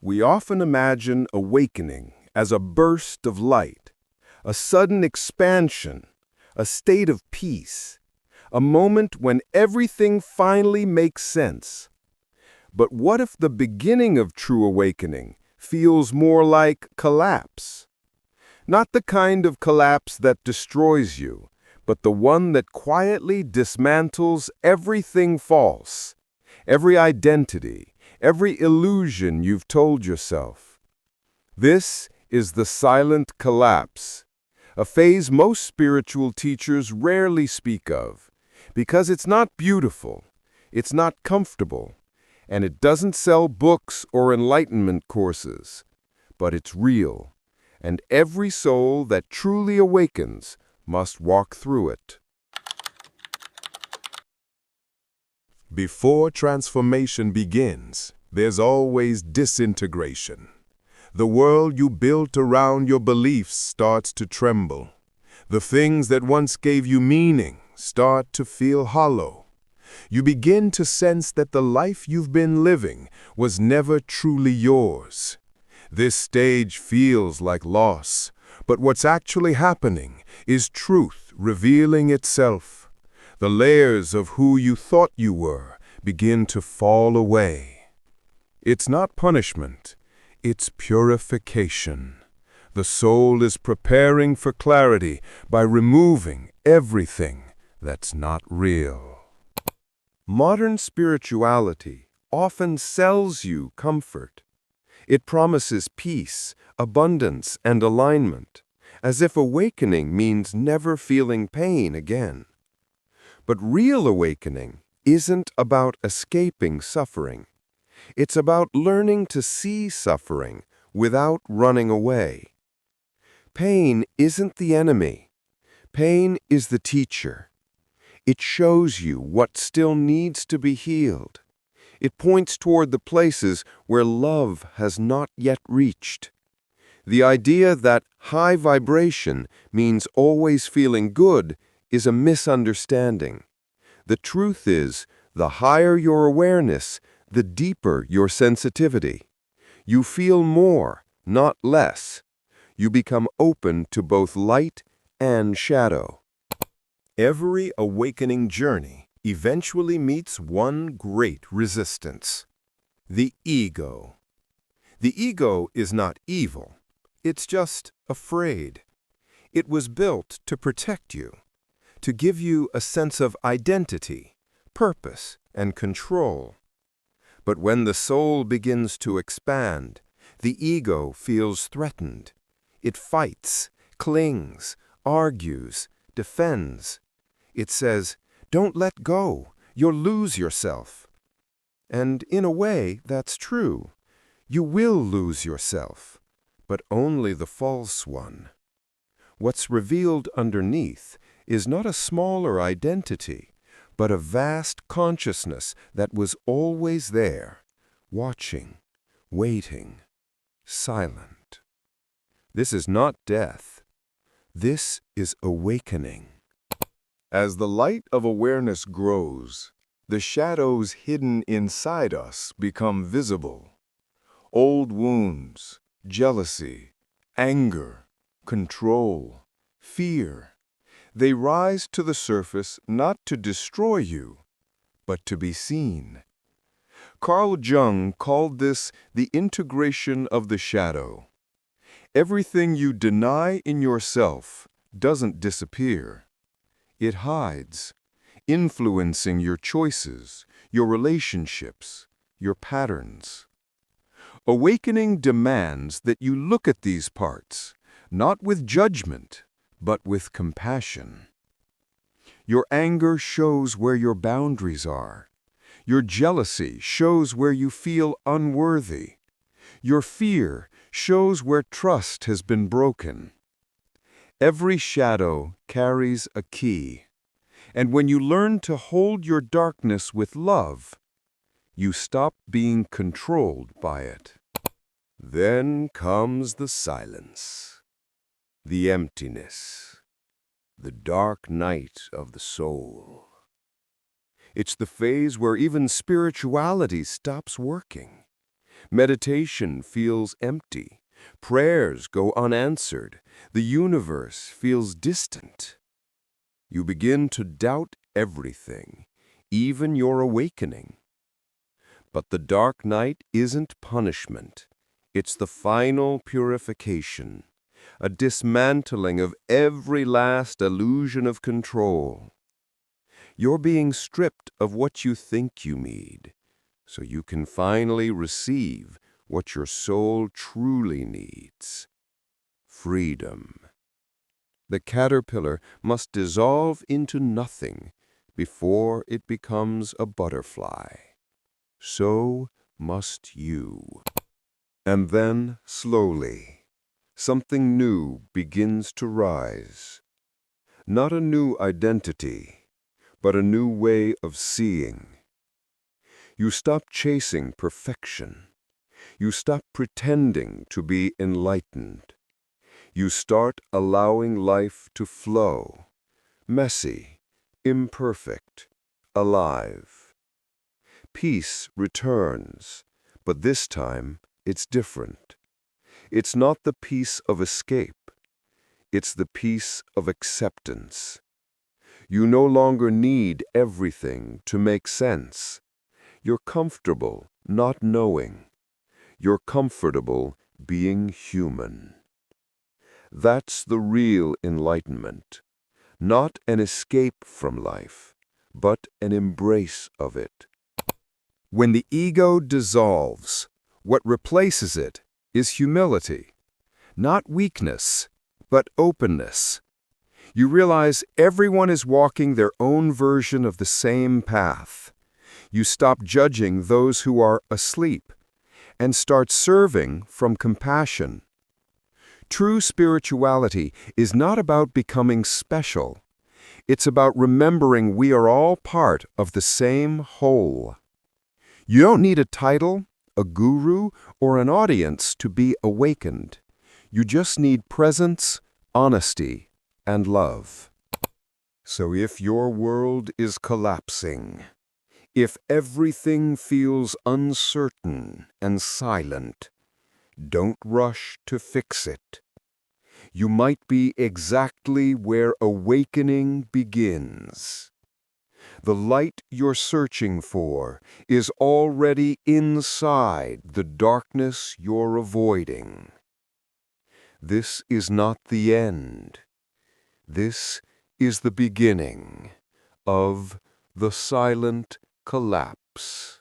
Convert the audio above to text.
We often imagine awakening as a burst of light, a sudden expansion, a state of peace, a moment when everything finally makes sense. But what if the beginning of true awakening feels more like collapse? Not the kind of collapse that destroys you, but the one that quietly dismantles everything false, every identity, every illusion you've told yourself. This is the silent collapse, a phase most spiritual teachers rarely speak of, because it's not beautiful, it's not comfortable, and it doesn't sell books or enlightenment courses. But it's real, and every soul that truly awakens must walk through it. Before transformation begins, there's always disintegration. The world you built around your beliefs starts to tremble. The things that once gave you meaning start to feel hollow. You begin to sense that the life you've been living was never truly yours. This stage feels like loss, but what's actually happening is truth revealing itself. The layers of who you thought you were begin to fall away. It's not punishment, it's purification. The soul is preparing for clarity by removing everything that's not real. Modern spirituality often sells you comfort. It promises peace, abundance, and alignment, as if awakening means never feeling pain again. But real awakening isn't about escaping suffering. It's about learning to see suffering without running away. Pain isn't the enemy. Pain is the teacher. It shows you what still needs to be healed. It points toward the places where love has not yet reached. The idea that high vibration means always feeling good is a misunderstanding. The truth is, the higher your awareness, the deeper your sensitivity. You feel more, not less. You become open to both light and shadow. Every awakening journey eventually meets one great resistance: the ego. The ego is not evil. It's just afraid. It was built to protect you, to give you a sense of identity, purpose, and control. But when the soul begins to expand, the ego feels threatened. It fights, clings, argues, defends. It says, "Don't let go, you'll lose yourself." And in a way, that's true. You will lose yourself, but only the false one. What's revealed underneath is not a smaller identity, but a vast consciousness that was always there, watching, waiting, silent. This is not death. This is awakening. As the light of awareness grows, the shadows hidden inside us become visible. Old wounds, jealousy, anger, control, fear. They rise to the surface not to destroy you, but to be seen. Carl Jung called this the integration of the shadow. Everything you deny in yourself doesn't disappear. It hides, influencing your choices, your relationships, your patterns. Awakening demands that you look at these parts, not with judgment, but with compassion. Your anger shows where your boundaries are. Your jealousy shows where you feel unworthy. Your fear shows where trust has been broken. Every shadow carries a key, and when you learn to hold your darkness with love, you stop being controlled by it. Then comes the silence, the emptiness, the dark night of the soul. It's the phase where even spirituality stops working, Meditation feels empty. Prayers go unanswered. The universe feels distant. You begin to doubt everything, even your awakening. But the dark night isn't punishment. It's the final purification, a dismantling of every last illusion of control. You're being stripped of what you think you need, so you can finally receive what your soul truly needs: freedom. The caterpillar must dissolve into nothing before it becomes a butterfly. So must you. And then, slowly, something new begins to rise. Not a new identity, but a new way of seeing. You stop chasing perfection. You stop pretending to be enlightened. You start allowing life to flow, messy, imperfect, alive. Peace returns, but this time it's different. It's not the peace of escape. It's the peace of acceptance. You no longer need everything to make sense. You're comfortable not knowing. You're comfortable being human. That's the real enlightenment. Not an escape from life, but an embrace of it. When the ego dissolves, what replaces it is humility. Not weakness, but openness. You realize everyone is walking their own version of the same path. You stop judging those who are asleep and start serving from compassion. True spirituality is not about becoming special. It's about remembering we are all part of the same whole. You don't need a title, a guru, or an audience to be awakened. You just need presence, honesty, and love. So if your world is collapsing, if everything feels uncertain and silent, don't rush to fix it. You might be exactly where awakening begins. The light you're searching for is already inside the darkness you're avoiding. This is not the end. This is the beginning of the silent collapse.